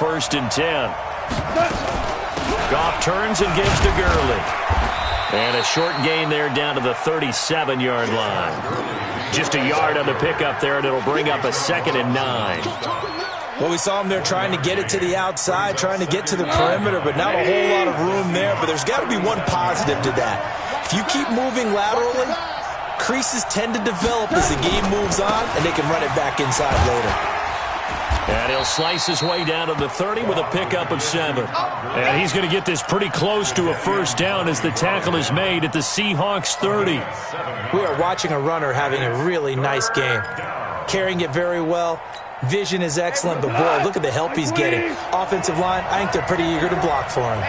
1st and 10. Goff turns and gives to Gurley. And a short gain there down to the 37-yard line. Just a yard on the pickup there, and it'll bring up a 2nd and 9. Well, we saw him there trying to get it to the outside, trying to get to the perimeter, but not a whole lot of room there. But there's got to be one positive to that. If you keep moving laterally, creases tend to develop as the game moves on, and they can run it back inside later. And he'll slice his way down to the 30 with a pickup of 7. And he's going to get this pretty close to a 1st down as the tackle is made at the Seahawks 30. We are watching a runner having a really nice game. Carrying it very well. Vision is excellent, but boy, look at the help he's getting. Offensive line, I think they're pretty eager to block for him.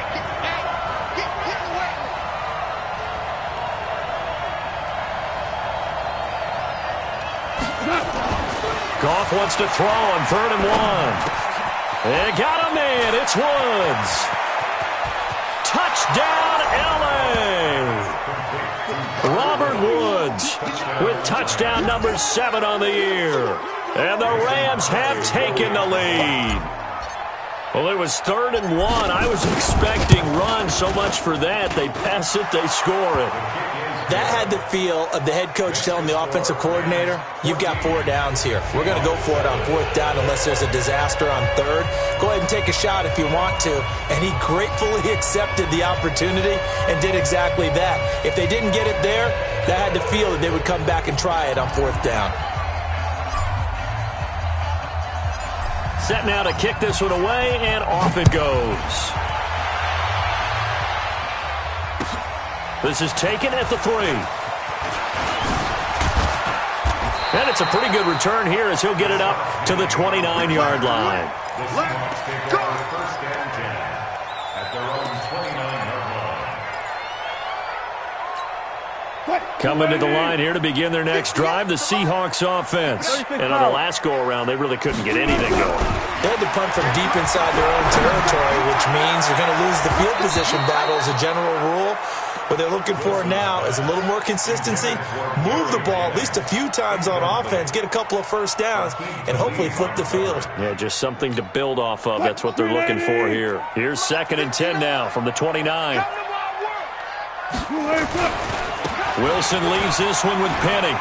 Goff wants to throw on 3rd and 1. And got a man. It's Woods. Touchdown, L.A. Robert Woods with touchdown number 7 on the year. And the Rams have taken the lead. Well, it was 3rd and 1. I was expecting run, so much for that. They pass it, they score it. That had the feel of the head coach telling the offensive coordinator, you've got 4 downs here. We're going to go for it on 4th down unless there's a disaster on 3rd. Go ahead and take a shot if you want to. And he gratefully accepted the opportunity and did exactly that. If they didn't get it there, that had the feel that they would come back and try it on 4th down. Set now to kick this one away, and off it goes. This is taken at the 3. And it's a pretty good return here as he'll get it up to the 29-yard line. Let's go. 1st and 10 at their own 29-yard line. Coming to the line here to begin their next drive, the Seahawks offense. And on the last go-around, they really couldn't get anything going. They had to punt from deep inside their own territory, which means you're going to lose the field position battle as a general rule. What they're looking for now is a little more consistency, move the ball at least a few times on offense, get a couple of 1st downs, and hopefully flip the field. Yeah, just something to build off of. That's what they're looking for here. Here's 2nd and 10 now from the 29. Wilson leaves this one with Penny.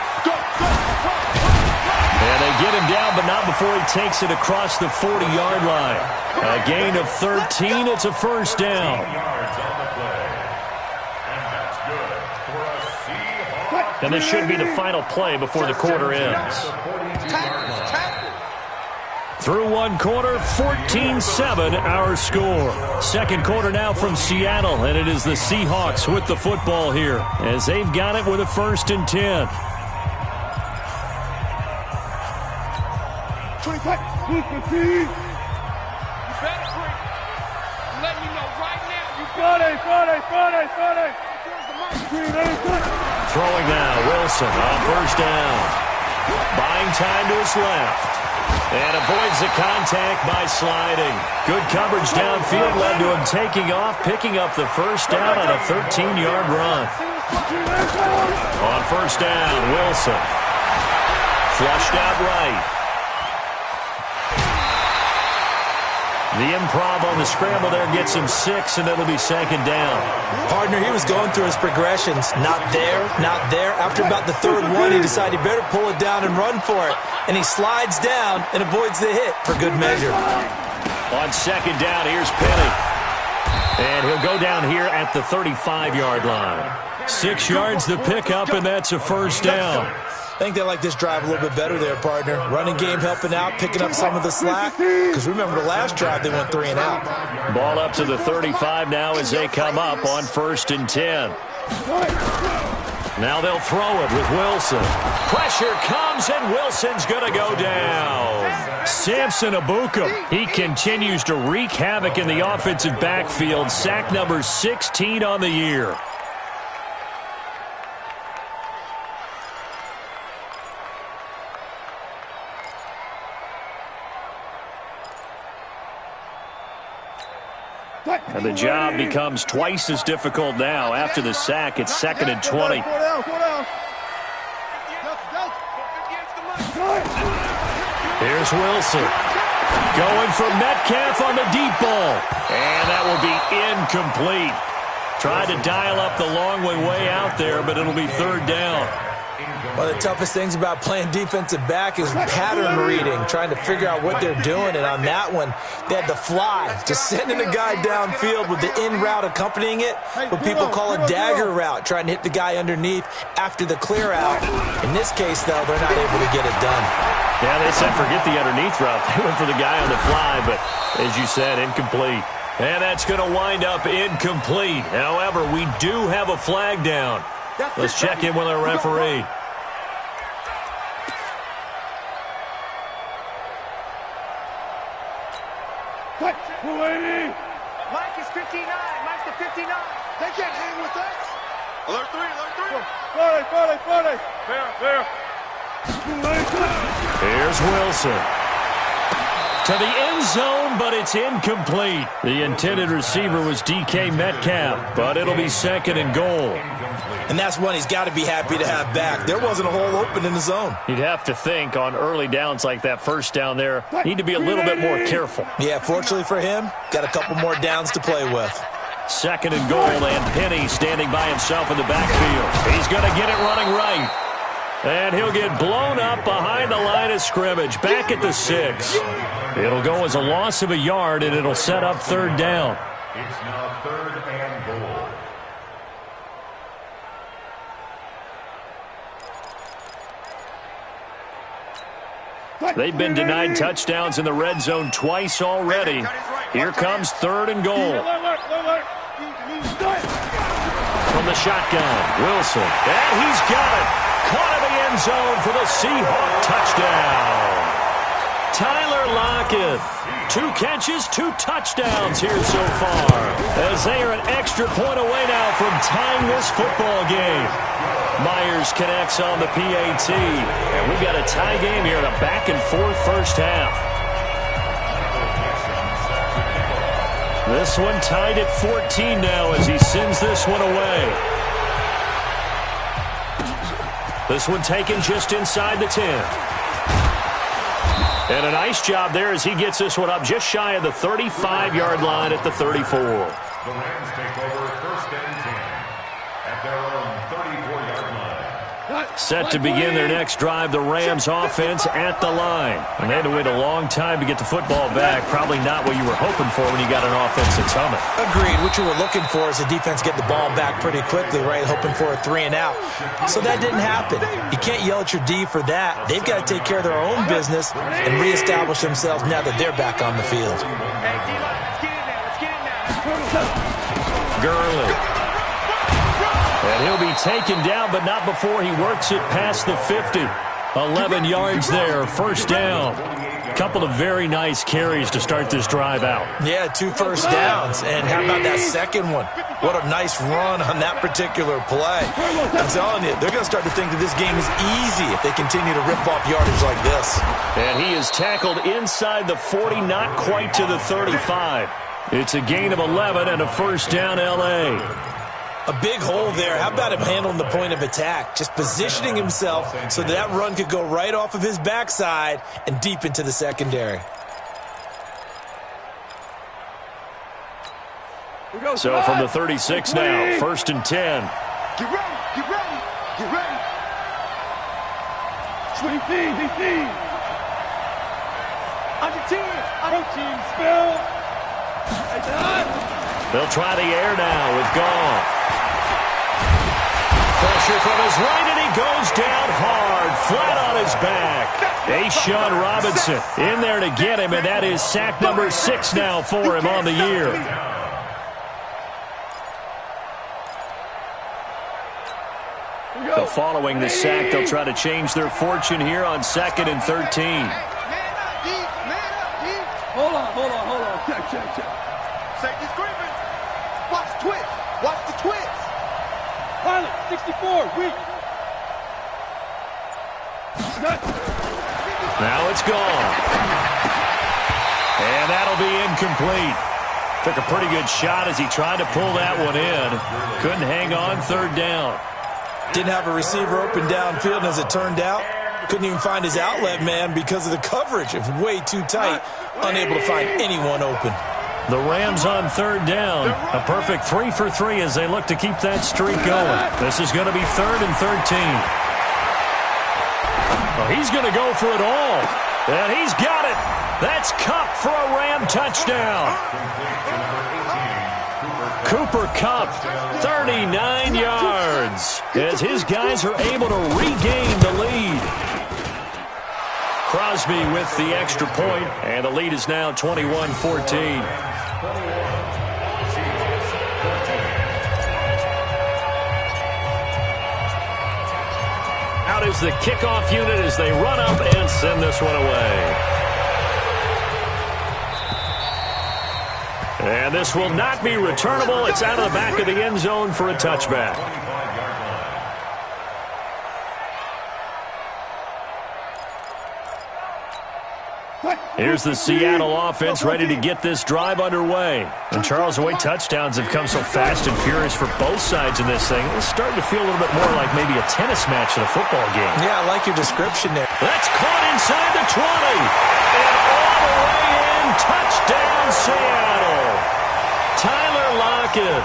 And they get him down, but not before he takes it across the 40-yard line. A gain of 13. It's a 1st down. And this should be the final play before the quarter ends. Through 1 quarter, 14-7 our score. 2nd quarter now from Seattle, and it is the Seahawks with the football here as they've got it with a 1st and 10. Throwing now, Wilson on 1st down. Buying time to his left. And avoids the contact by sliding. Good coverage downfield led to him taking off, picking up the 1st down on a 13-yard run. On 1st down, Wilson. Flushed out right. The improv on the scramble there gets him 6, and it'll be 2nd down. Partner, he was going through his progressions. Not there, not there. After about the 3rd one, he decided he better pull it down and run for it. And he slides down and avoids the hit for good measure. On 2nd down, here's Penny. And he'll go down here at the 35-yard line. 6 yards the pickup, and that's a 1st down. I think they like this drive a little bit better there, partner. Running game helping out, picking up some of the slack. Because remember, the last drive they went 3 and out. Ball up to the 35 now as they come up on 1st and 10. Now they'll throw it with Wilson. Pressure comes, and Wilson's going to go down. Samson Abukum, he continues to wreak havoc in the offensive backfield. Sack number 16 on the year. And the job becomes twice as difficult now. After the sack, it's 2nd and 20. Here's Wilson. Going for Metcalf on the deep ball. And that will be incomplete. Tried to dial up the long way out there, but it'll be third down. One of the toughest things about playing defensive back is pattern reading, trying to figure out what they're doing. And on that one, they had the fly, just sending a guy downfield with the in route accompanying it, what people call a dagger route, trying to hit the guy underneath after the clear out. In this case, though, they're not able to get it done. Yeah, they said forget the underneath route. They went for the guy on the fly, but as you said, incomplete. And that's going to wind up incomplete. However, we do have a flag down. Let's check in with our referee. Mike is 59. Mike's the 59. They can't hang with us. Alert 3, alert 3. Fair. Here's Wilson. To the end zone, but it's incomplete. The intended receiver was DK Metcalf, but it'll be second and goal. And that's one he's got to be happy to have back. There wasn't a hole open in the zone. You'd have to think on early downs like that first down there, need to be a little bit more careful. Yeah, fortunately for him, got a couple more downs to play with. Second and goal, and Penny standing by himself in the backfield. He's going to get it running right. And he'll get blown up behind the line of scrimmage, back at the 6. It'll go as a loss of a yard, and it'll set up third down. It's now third and goal. They've been denied touchdowns in the red zone twice already. Here comes third and goal. From the shotgun, Wilson. And he's got it. Caught in the end zone for the Seahawk touchdown. Tyler Lockett. 2 catches, 2 touchdowns here so far. As they are an extra point away now from tying this football game. Myers connects on the PAT. And we've got a tie game here in a back-and-forth first half. This one tied at 14 now as he sends this one away. This one taken just inside the 10. And a nice job there as he gets this one up just shy of the 35-yard line at the 34. The Rams take over first and 10 at their own 34-yard line. Set to begin their next drive, the Rams offense at the line. And they had to wait a long time to get the football back. Probably not what you were hoping for when you got an offense that's humming. Agreed. What you were looking for is the defense get the ball back pretty quickly, right? Hoping for a 3 and out. So that didn't happen. You can't yell at your D for that. They've got to take care of their own business and reestablish themselves now that they're back on the field. Hey, D-line, let's get in there. Let's get in now. Gurley. And he'll be taken down, but not before he works it past the 50. 11 yards there, first down. A couple of very nice carries to start this drive out. Yeah, 2 first downs. And how about that second one? What a nice run on that particular play. I'm telling you, they're going to start to think that this game is easy if they continue to rip off yardage like this. And he is tackled inside the 40, not quite to the 35. It's a gain of 11 and a first down L.A. A big hole there. How about him handling the point of attack? Just positioning himself so that run could go right off of his backside and deep into the secondary. So from the 36 now, first and 10. Get ready, get ready, get ready. Swing team. Under team, spell. They'll try the air now with Goff. Pressure from his right, and he goes down hard, flat on his back. A'Shawn Robinson in there to get him, and that is sack number 6 now for him on the year. So following the sack, they'll try to change their fortune here on 2nd and 13. Hold on. Check. Safety screaming. Watch the twist. Watch the twist. Pilot, 64, weak. Now it's gone. And that'll be incomplete. Took a pretty good shot as he tried to pull that one in. Couldn't hang on, third down. Didn't have a receiver open downfield, and as it turned out, Couldn't even find his outlet man because of the coverage. It's way too tight. Unable to find anyone open. The Rams on third down. A perfect 3 for 3 as they look to keep that streak going. This is going to be 3rd and 13. Well, he's going to go for it all. And he's got it. That's Kupp for a Ram touchdown. Cooper Kupp, 39 yards, as his guys are able to regain the lead. Crosby with the extra point, and the lead is now 21-14. Out is the kickoff unit as they run up and send this one away. And this will not be returnable. It's out of the back of the end zone for a touchback. Here's the Seattle offense ready to get this drive underway. And Charles, the way touchdowns have come so fast and furious for both sides in this thing, it's starting to feel a little bit more like maybe a tennis match than a football game. Yeah, I like your description there. That's caught inside the 20. And all the way in, touchdown Seattle. Tyler Lockett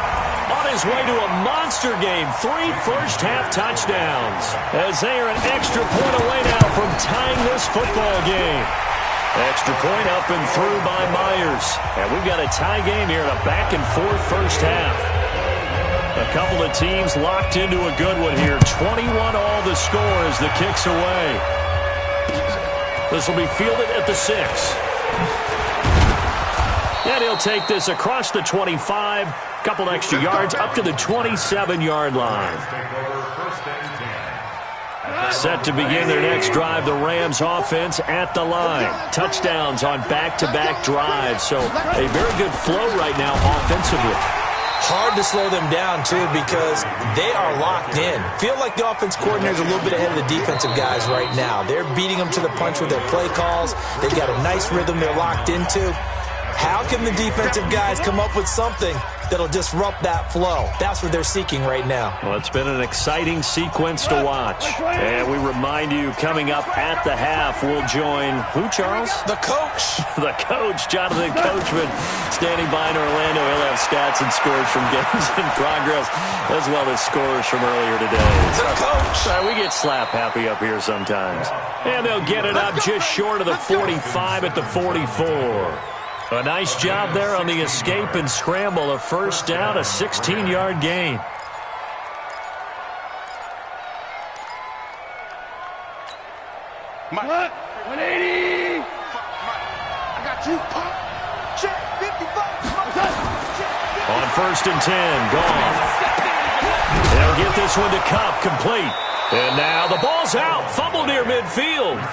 on his way to a monster game. 3 first-half touchdowns as they are an extra point away now from tying this football game. Extra point up and through by Myers. And we've got a tie game here in a back-and-forth first half. A couple of teams locked into a good one here. 21 all the score as the kick's away. This will be fielded at the 6. And he'll take this across the 25. Couple extra yards up to the 27-yard line. Set to begin their next drive, the Rams offense at the line. Touchdowns on back-to-back drives. So a very good flow right now offensively. Hard to slow them down, too, because they are locked in. Feel like the offense coordinator's a little bit ahead of the defensive guys right now. They're beating them to the punch with their play calls. They've got a nice rhythm they're locked into. How can the defensive guys come up with something that'll disrupt that flow? That's what they're seeking right now. Well, it's been an exciting sequence to watch. And we remind you, coming up at the half, we'll join who, Charles? The coach. The coach, Jonathan Coachman, standing by in Orlando. He'll have stats and scores from games in progress, as well as scores from earlier today. The coach. We get slap happy up here sometimes. And they'll get it up just short of the 45 at the 44. A nice job there on the escape and scramble. A first down, a 16-yard gain. What? 180. I got you. Check. 55. On 1st and 10, Goff. They'll get this one to Kupp, complete. And now the ball's out. Fumble near midfield.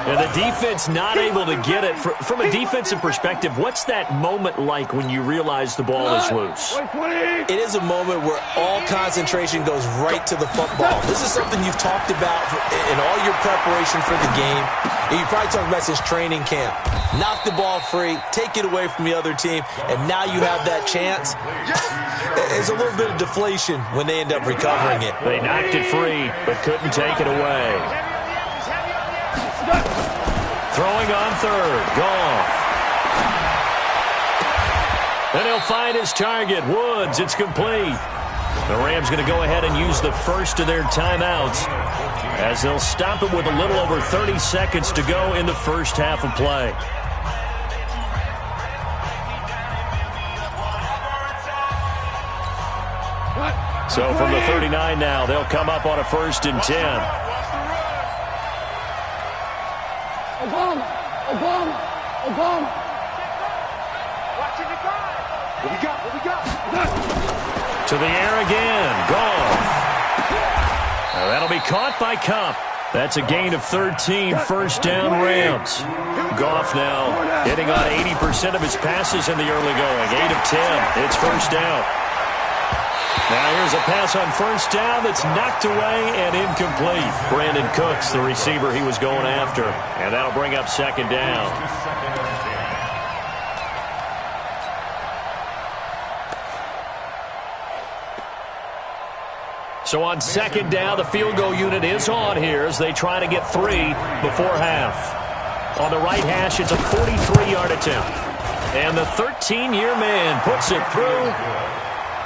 And the defense not able to get it. From a defensive perspective, what's that moment like when you realize the ball is loose? It is a moment where all concentration goes right to the football. This is something you've talked about in all your preparation for the game. And you probably talked about since training camp. Knock the ball free, take it away from the other team, and now you have that chance. There's a little bit of deflation when they end up recovering it. They knocked it free, but couldn't take it away. Throwing on third, Goff. And he'll find his target, Woods. It's complete. The Rams going to go ahead and use the first of their timeouts as they'll stop it with a little over 30 seconds to go in the first half of play. So from the 39 now, they'll come up on a 1st and 10. Obama. Watching the guy. What we got? To the air again. Goff. Now that'll be caught by Kupp. That's a gain of 13, first down Rams. Goff now hitting on 80% of his passes in the early going. 8 of 10. It's first down. Now here's a pass on first down that's knocked away and incomplete. Brandon Cooks, the receiver he was going after. And that'll bring up second down. So on second down, the field goal unit is on here as they try to get 3 before half. On the right hash, it's a 43-yard attempt. And the 13-year man puts it through.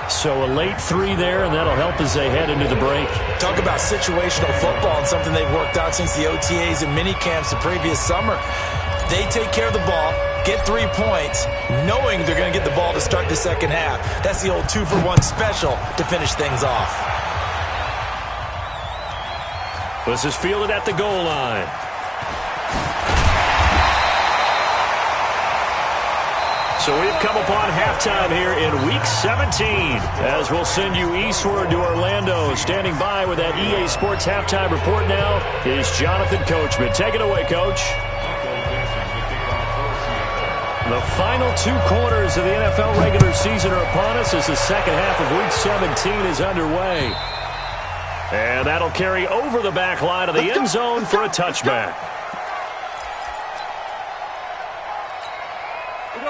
So a late 3 there, and that'll help as they head into the break. Talk about situational football and something they've worked out since the OTAs and mini camps the previous summer. They take care of the ball, get 3 points, knowing they're going to get the ball to start the second half. That's the old 2-for-1 special to finish things off. This is fielded at the goal line. So we've come upon halftime here in Week 17 as we'll send you eastward to Orlando. Standing by with that EA Sports halftime report now is Jonathan Coachman. Take it away, Coach. The final 2 quarters of the NFL regular season are upon us as the second half of Week 17 is underway. And that'll carry over the back line of the end zone for a touchback.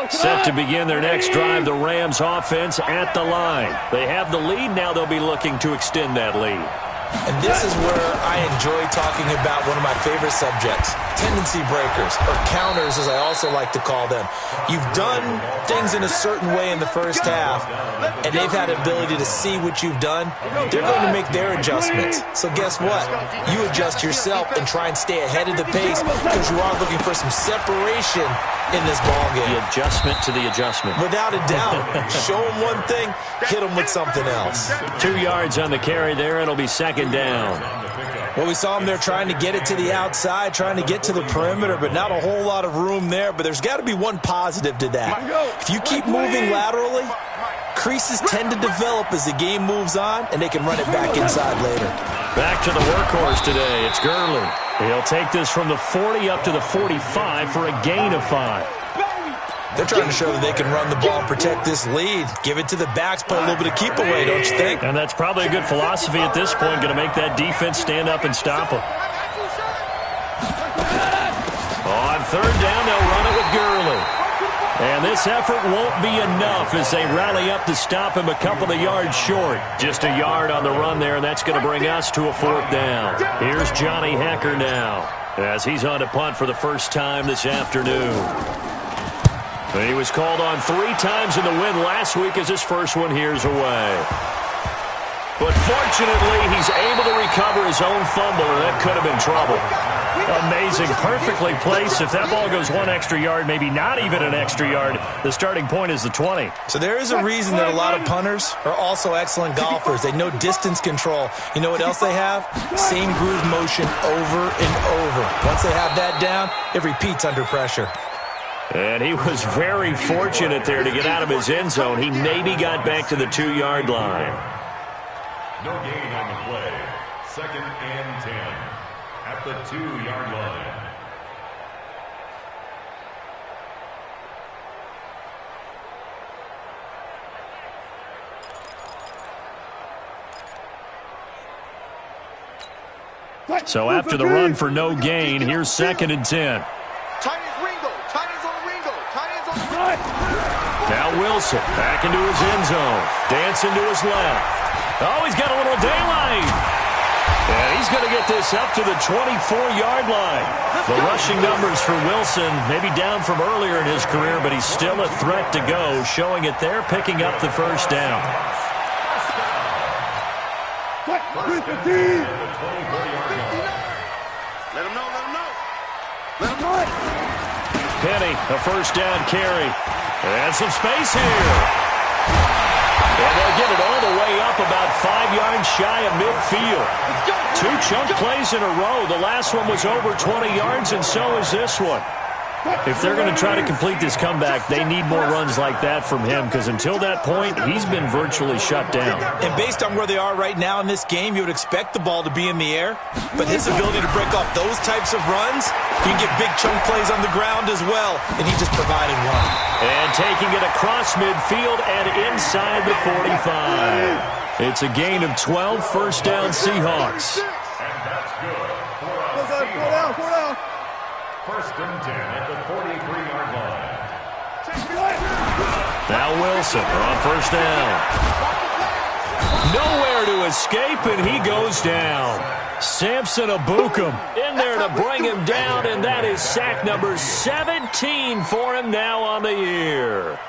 Set to begin their next drive, the Rams offense at the line. They have the lead. Now they'll be looking to extend that lead. And this is where I enjoy talking about one of my favorite subjects, tendency breakers, or counters as I also like to call them. You've done things in a certain way in the first half, and they've had the ability to see what you've done. They're going to make their adjustments. So guess what? You adjust yourself and try and stay ahead of the pace because you are looking for some separation in this ballgame. The adjustment to the adjustment. Without a doubt. Show them one thing, hit them with something else. 2 yards on the carry there. It'll be second down. Well, we saw them there trying to get it to the outside, trying to get to the perimeter, but not a whole lot of room there. But there's got to be one positive to that. If you keep moving laterally, creases tend to develop as the game moves on, and they can run it back inside later. Back to the workhorse today. It's Gurley. He'll take this from the 40 up to the 45 for a gain of 5. They're trying to show that they can run the ball and protect this lead. Give it to the backs, play a little bit of keep away, don't you think? And that's probably a good philosophy at this point, going to make that defense stand up and stop them. On third down, they'll run it with Gurley. And this effort won't be enough as they rally up to stop him a couple of yards short. Just a yard on the run there, and that's going to bring us to a 4th down. Here's Johnny Hecker now as he's on to punt for the first time this afternoon. He was called on 3 times in the win last week as his first one here's away. But fortunately, he's able to recover his own fumble, or that could have been trouble. Amazing. Perfectly placed. If that ball goes 1 extra yard, maybe not even an extra yard, the starting point is the 20. So there is a reason that a lot of punters are also excellent golfers. They know distance control. You know what else they have? Same groove motion over and over. Once they have that down, it repeats under pressure. And he was very fortunate there to get out of his end zone. He maybe got back to the 2-yard line. No gain on the play. 2nd and 10 at the 2-yard line. So after the run for no gain, here's 2nd and 10. Now Wilson back into his end zone. Dancing to his left. Oh, he's got a little daylight. And he's going to get this up to the 24-yard line. The rushing numbers for Wilson maybe down from earlier in his career, but he's still a threat to go, showing it there, picking up the first down. Let him know, let him know. Let him know. Penny, a first down carry. And some space here. And they'll get it all the way up about 5 yards shy of midfield. 2 chunk plays in a row. The last one was over 20 yards, and so is this one. If they're going to try to complete this comeback, they need more runs like that from him, because until that point, he's been virtually shut down. And based on where they are right now in this game, you would expect the ball to be in the air. But his ability to break off those types of runs, he can get big chunk plays on the ground as well, and he just provided one. And taking it across midfield and inside the 45. It's a gain of 12, first down Seahawks. And that's good for a Seahawks. 1st and 10 at the 43-yard line. Now Wilson on first down. Nowhere to escape, and he goes down. Samson Abukum in there to bring him down, and that is sack number 17 for him now on the year.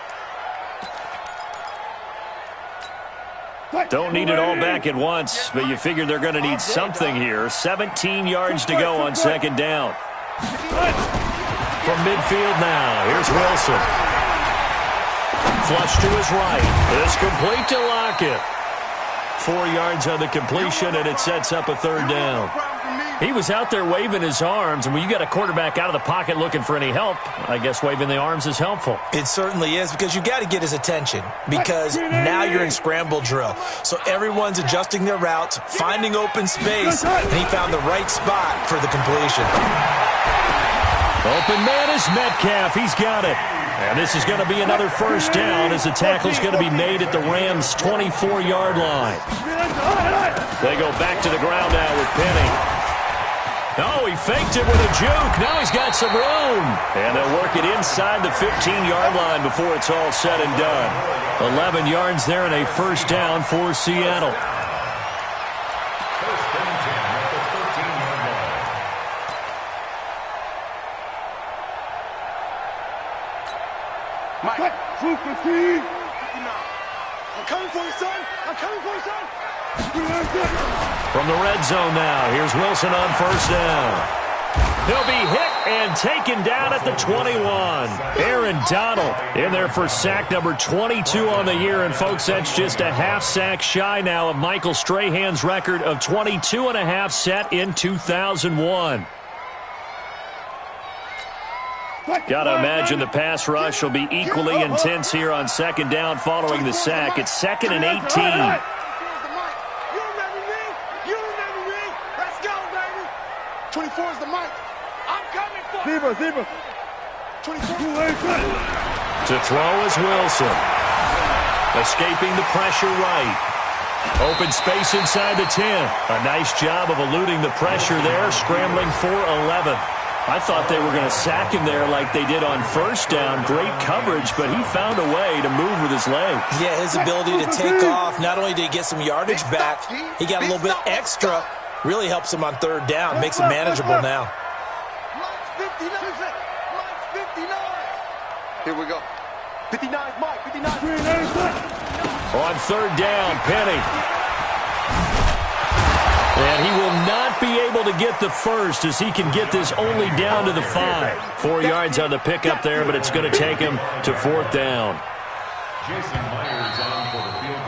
Don't need it all back at once, but you figure they're going to need something here. 17 yards to go on second down. From midfield now, here's Wilson. Flush to his right. It's complete to Lockett. 4 yards on the completion, and it sets up a third down. He was out there waving his arms, and when you got a quarterback out of the pocket looking for any help, I guess waving the arms is helpful. It certainly is, because you got to get his attention, because now you're in scramble drill. So everyone's adjusting their routes, finding open space, and he found the right spot for the completion. Open man is Metcalf. He's got it. And this is going to be another first down as the tackle's going to be made at the Rams' 24-yard line. They go back to the ground now with Penny. Oh, he faked it with a juke. Now he's got some room. And they'll work it inside the 15-yard line before it's all said and done. 11 yards there and a first down for Seattle. Mike, I'm coming for you, son. I'm coming for you, son. From the red zone now, here's Wilson on first down. He'll be hit and taken down at the 21. Aaron Donald in there for sack number 22 on the year. And, folks, that's just a half sack shy now of Michael Strahan's record of 22.5 set in 2001. Got to imagine the pass rush will be equally intense here on second down following the sack. It's 2nd and 18. You remember me? You remember me? Let's go, baby. 24 is the mic. I'm coming for you. Zebra. 24. To throw is Wilson. Escaping the pressure right. Open space inside the 10. A nice job of eluding the pressure there, scrambling for 11. I thought they were going to sack him there like they did on first down. Great coverage, but he found a way to move with his legs. Yeah, his ability to take off, not only did he get some yardage back, he got a little bit extra. Really helps him on third down, makes it manageable now. Mike's 59. Here we go. 59 is Mike. 59. On third down, Penny. And he will not be able to get the first as he can get this only down to the 5. 4 yards on the pickup there, but it's going to take him to fourth down. Jason Myers on for the field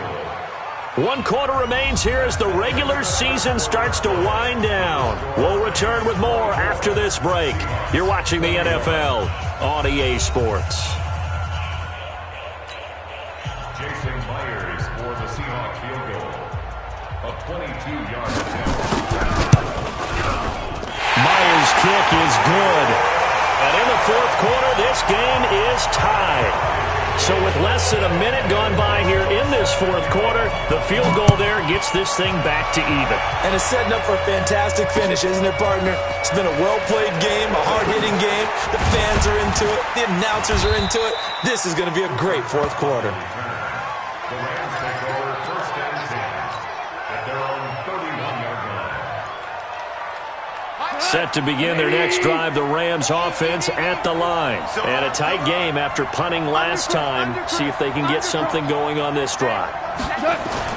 goal. 1 quarter remains here as the regular season starts to wind down. We'll return with more after this break. You're watching the NFL on EA Sports. Jason Myers for the Seahawks field goal. A 22-yard attempt. Myers' kick is good. And in the fourth quarter, this game is tied. So with less than a minute gone by here in this fourth quarter, the field goal there gets this thing back to even. And it's setting up for a fantastic finish, isn't it, partner? It's been a well-played game, a hard-hitting game. The fans are into it. The announcers are into it. This is going to be a great fourth quarter. The Rams take over first and 10 at their own 31-yard line. Set to begin their next drive, the Rams offense at the line. And a tight game after punting last time. See if they can get something going on this drive.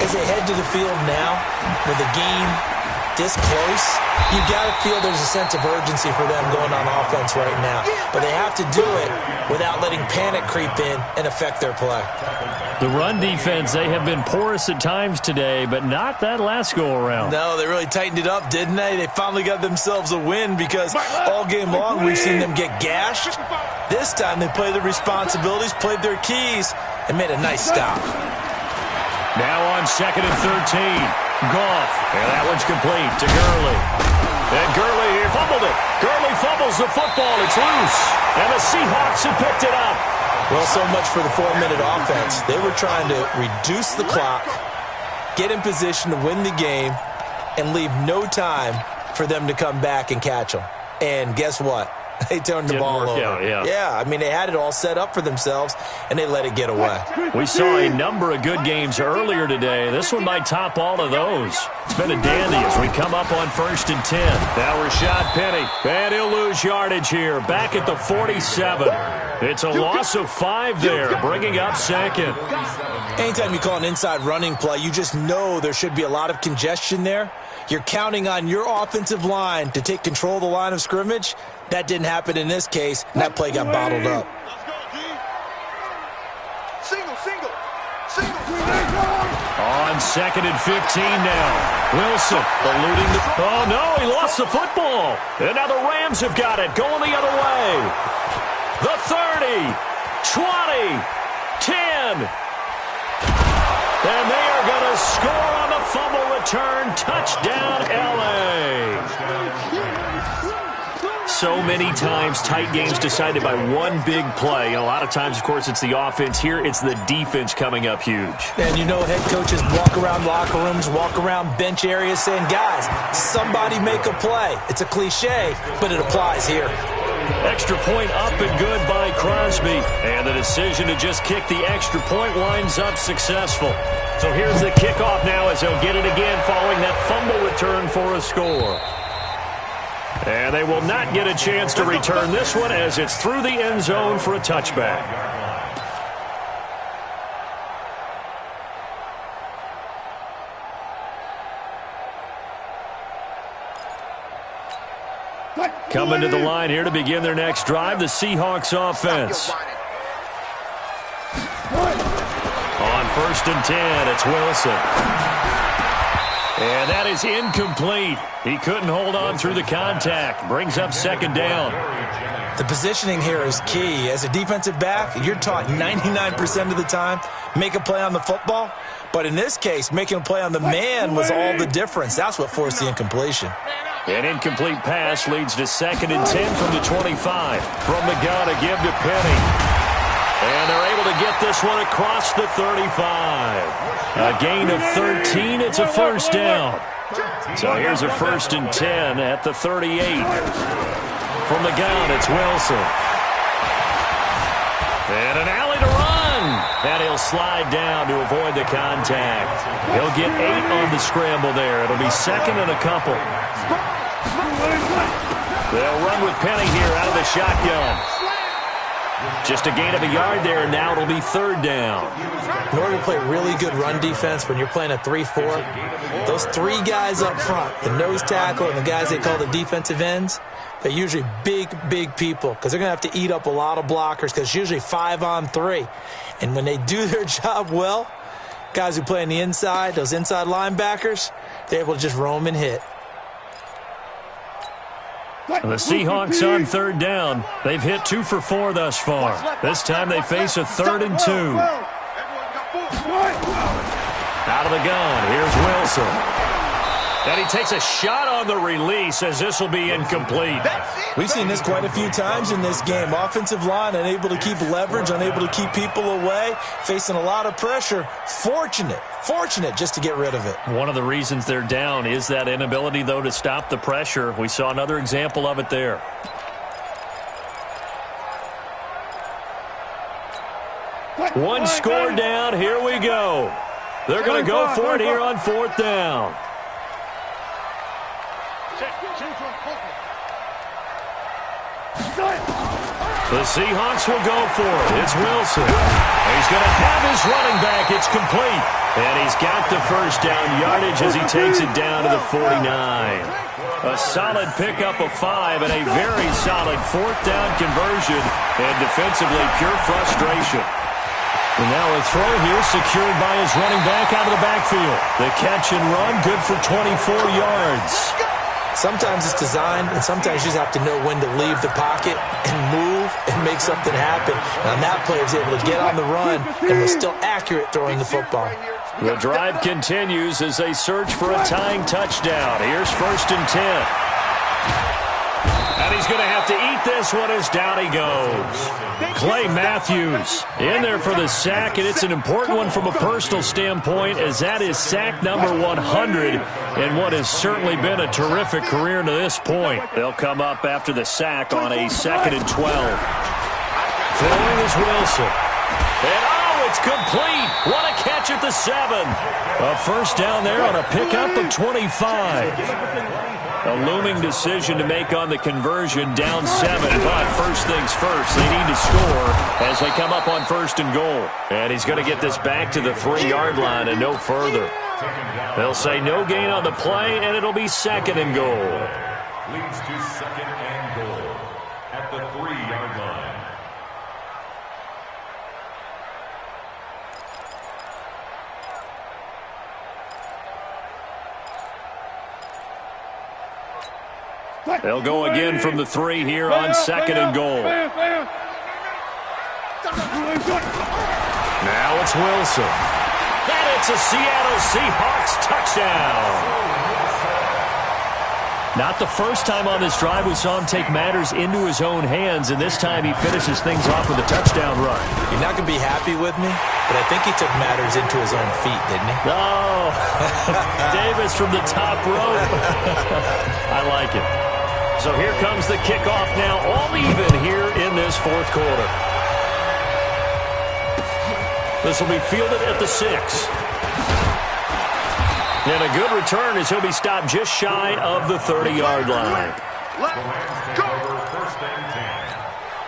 As they head to the field now, with the game this close, you got to feel there's a sense of urgency for them going on offense right now. But they have to do it without letting panic creep in and affect their play. The run defense, they have been porous at times today, but not that last go-around. No, they really tightened it up, didn't they? They finally got themselves a win because all game long we've seen them get gashed. This time they played their responsibilities, played their keys, and made a nice stop. Now on 2nd and 13. Goff, and that one's complete to Gurley. And Gurley here fumbled it. Gurley fumbles the football. It's loose. And the Seahawks have picked it up. Well, so much for the 4-minute offense. They were trying to reduce the clock, get in position to win the game, and leave no time for them to come back and catch them. And guess what? They turned the ball over. Yeah, I mean, they had it all set up for themselves, and they let it get away. We saw a number of good games earlier today. This one might top all of those. It's been a dandy as we come up on 1st and 10. Now Rashad Penny, and he'll lose yardage here. Back at the 47. It's a loss of 5 there, bringing up 2nd. Anytime you call an inside running play, you just know there should be a lot of congestion there. You're counting on your offensive line to take control of the line of scrimmage. That didn't happen in this case, and that play got bottled up. Single. On 2nd and 15 now. Wilson eluding the... Oh, no, he lost the football. And now the Rams have got it, going the other way. The 30, 20, 10. And they are going to score on the fumble return. Touchdown, L.A. So many times, tight games decided by one big play. And a lot of times, of course, it's the offense. Here, it's the defense coming up huge. And you know head coaches walk around locker rooms, walk around bench areas saying, guys, somebody make a play. It's a cliche, but it applies here. Extra point up and good by Crosby. And the decision to just kick the extra point winds up successful. So here's the kickoff now as they'll get it again following that fumble return for a score. And they will not get a chance to return this one as it's through the end zone for a touchback. Coming to the line here to begin their next drive, the Seahawks offense. On 1st and 10, it's Wilson. And that is incomplete. He couldn't hold on through the contact. Brings up 2nd down. The positioning here is key. As a defensive back, you're taught 99% of the time, make a play on the football. But in this case, making a play on the man was all the difference. That's what forced the incompletion. An incomplete pass leads to 2nd and 10 from the 25. From the gun, a give to Penny. And they're able to get this one across the 35. A gain of 13. It's a 1st down. So here's a 1st and 10 at the 38. From the gun, it's Wilson. And an alley to run. And he'll slide down to avoid the contact. He'll get 8 on the scramble there. It'll be 2nd and a couple. They'll run with Penny here out of the shotgun. Just a gain of a yard there, and now it'll be 3rd down. In order to play really good run defense when you're playing a 3-4, those 3 guys up front, the nose tackle and the guys they call the defensive ends, they're usually big people because they're going to have to eat up a lot of blockers because it's usually 5-on-3. And when they do their job well, guys who play on the inside, those inside linebackers, they're able to just roam and hit. The Seahawks on 3rd down. They've hit 2 for 4 thus far. This time they face a 3rd and 2. Out of the gun, here's Wilson. And he takes a shot on the release as this will be incomplete. We've seen this quite a few times in this game. Offensive line unable to keep leverage, unable to keep people away, facing a lot of pressure. Fortunate just to get rid of it. One of the reasons they're down is that inability, though, to stop the pressure. We saw another example of it there. One score down. Here we go. They're going to go for it here on 4th down. The Seahawks will go for it. It's Wilson. He's going to have his running back. It's complete. And he's got the 1st down yardage as he takes it down to the 49. A solid pickup of 5 and a very solid 4th down conversion. And defensively, pure frustration. And now a throw here secured by his running back out of the backfield. The catch and run, good for 24 yards. Sometimes it's designed, and sometimes you just have to know when to leave the pocket and move and make something happen. And on that play, he was able to get on the run and was still accurate throwing the football. The drive continues as they search for a tying touchdown. Here's 1st and 10. And he's going to have to eat this one as down he goes. Clay Matthews in there for the sack, and it's an important one from a personal standpoint, as that is sack number 100 in what has certainly been a terrific career to this point. They'll come up after the sack on a 2nd and 12. Throwing is Wilson. And it's complete. What a catch at the 7. A first down there on a pickup of 25. A looming decision to make on the conversion, down 7. But first things first, they need to score as they come up on 1st and goal. And he's going to get this back to the 3-yard line and no further. They'll say no gain on the play, and it'll be 2nd and goal. Leads to 2nd and goal at the 3-yard line. They'll go again from the 3 here on 2nd and goal. Now it's Wilson. And it's a Seattle Seahawks touchdown. Not the first time on this drive we saw him take matters into his own hands, and this time he finishes things off with a touchdown run. You're not going to be happy with me, but I think he took matters into his own feet, didn't he? Oh, Davis from the top rope. I like it. So here comes the kickoff now, all even here in this 4th quarter. This will be fielded at the 6. And a good return as he'll be stopped just shy of the 30-yard line. The Rams take over 1st and 10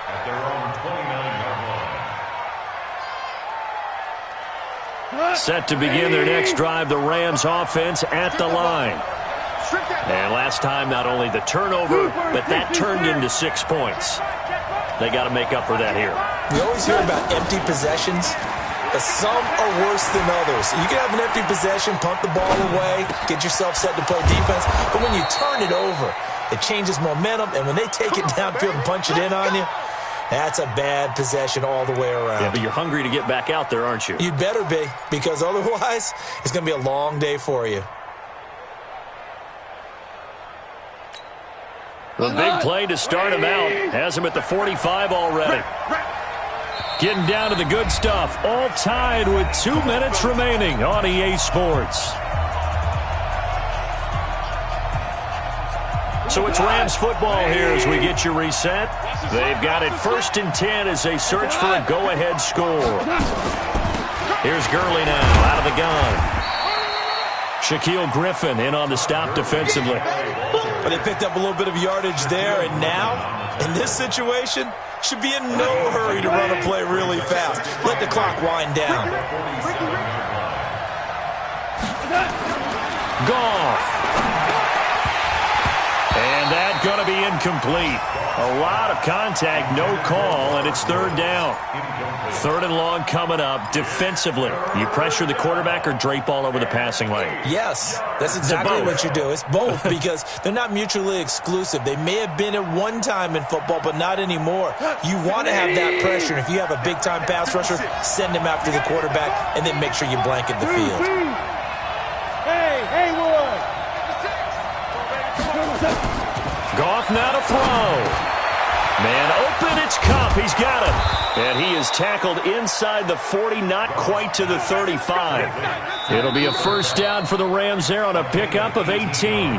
at their own 29-yard line. Set to begin their next drive, the Rams offense at the line. And last time, not only the turnover, but that turned into 6 points. They got to make up for that here. We always hear about empty possessions, but some are worse than others. You can have an empty possession, punt the ball away, get yourself set to play defense, but when you turn it over, it changes momentum, and when they take it downfield and punch it in on you, that's a bad possession all the way around. Yeah, but you're hungry to get back out there, aren't you? You'd better be, because otherwise, it's going to be a long day for you. The big play to start him out has him at the 45 already. Getting down to the good stuff, all tied with 2 minutes remaining on EA Sports. So it's Rams football here as we get you reset. They've got it 1st and 10 as they search for a go-ahead score. Here's Gurley now out of the gun. Shaquille Griffin in on the stop defensively. But they picked up a little bit of yardage there, and now, in this situation, should be in no hurry to run a play really fast. Let the clock wind down. Goff. And that's going to be incomplete. A lot of contact, no call, and it's 3rd down. 3rd and long coming up defensively. You pressure the quarterback or drape all over the passing lane? Yes, that's exactly what you do. It's both because they're not mutually exclusive. They may have been at one time in football, but not anymore. You want to have that pressure. If you have a big-time pass rusher, send him after the quarterback, and then make sure you blanket the field. Hey, Wood! Goff now to throw. Man open, it's Kupp. He's got him. And he is tackled inside the 40, not quite to the 35. It'll be a first down for the Rams there on a pickup of 18.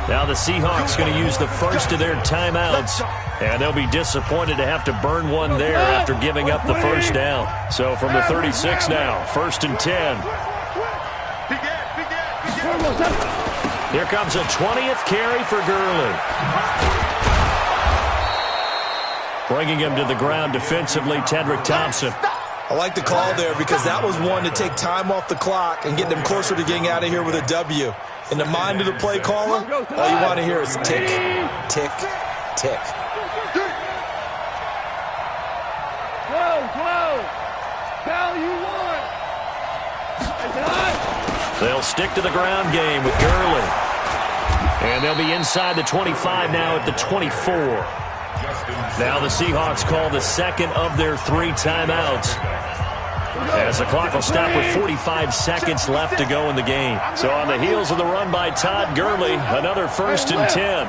Now the Seahawks going to use the first of their timeouts, and they'll be disappointed to have to burn one there after giving up the first down. So from the 36 now, 1st and 10. Here comes a 20th carry for Gurley. Bringing him to the ground defensively, Tedrick Thompson. I like the call there because that was one to take time off the clock and get them closer to getting out of here with a W. In the mind of the play caller, all you want to hear is tick, tick, tick. They'll stick to the ground game with Gurley. And they'll be inside the 25 now at the 24. Now the Seahawks call the second of their 3 timeouts, as the clock will stop with 45 seconds left to go in the game. So on the heels of the run by Todd Gurley, another 1st and 10.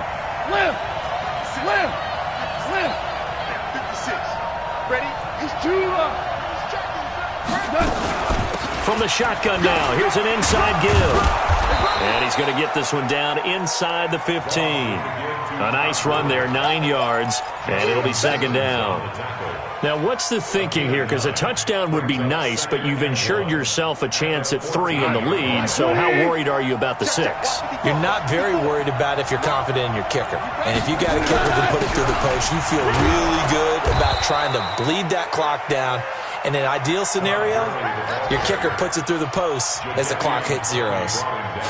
Slam! Slam! 56. Ready? He's too low. From the shotgun now, here's an inside give. And he's going to get this one down inside the 15. A nice run there, 9 yards, and it'll be second down. Now, what's the thinking here? Because a touchdown would be nice, but you've ensured yourself a chance at 3 in the lead, so how worried are you about the 6? You're not very worried about if you're confident in your kicker. And if you got a kicker who can put it through the post, you feel really good about trying to bleed that clock down. In an ideal scenario, your kicker puts it through the post as the clock hits zeros.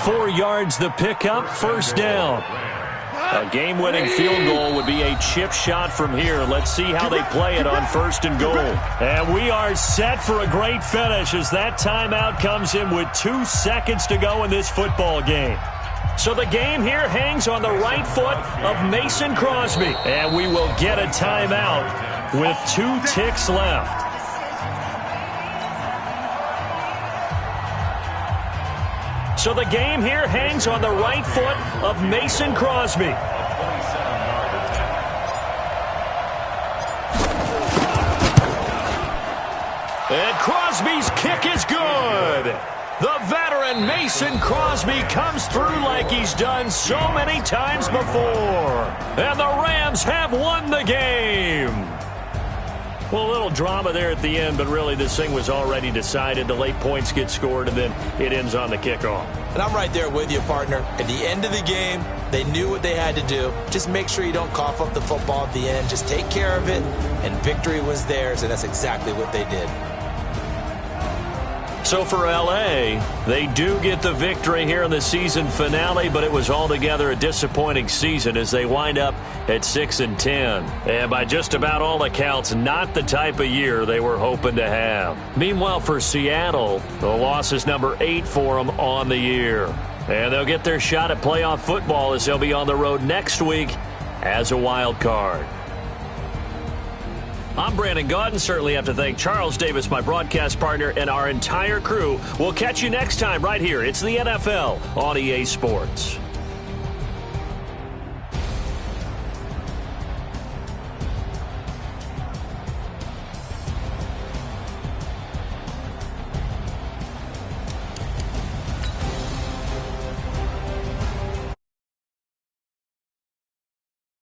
4 yards the pickup, first down. A game-winning field goal would be a chip shot from here. Let's see how they play it on first and goal. And we are set for a great finish as that timeout comes in with 2 seconds to go in this football game. So the game here hangs on the right foot of Mason Crosby. And we will get a timeout with 2 ticks left. So the game here hangs on the right foot of Mason Crosby. And Crosby's kick is good. The veteran Mason Crosby comes through like he's done so many times before. And the Rams have won the game. Well, a little drama there at the end, but really this thing was already decided. The late points get scored, and then it ends on the kickoff. And I'm right there with you, partner. At the end of the game, they knew what they had to do. Just make sure you don't cough up the football at the end. Just take care of it, and victory was theirs, and that's exactly what they did. So for L.A., they do get the victory here in the season finale, but it was altogether a disappointing season as they wind up at 6-10. And by just about all accounts, not the type of year they were hoping to have. Meanwhile, for Seattle, the loss is number 8 for them on the year. And they'll get their shot at playoff football as they'll be on the road next week as a wild card. I'm Brandon Gaudin. Certainly have to thank Charles Davis, my broadcast partner, and our entire crew. We'll catch you next time right here. It's the NFL on EA Sports.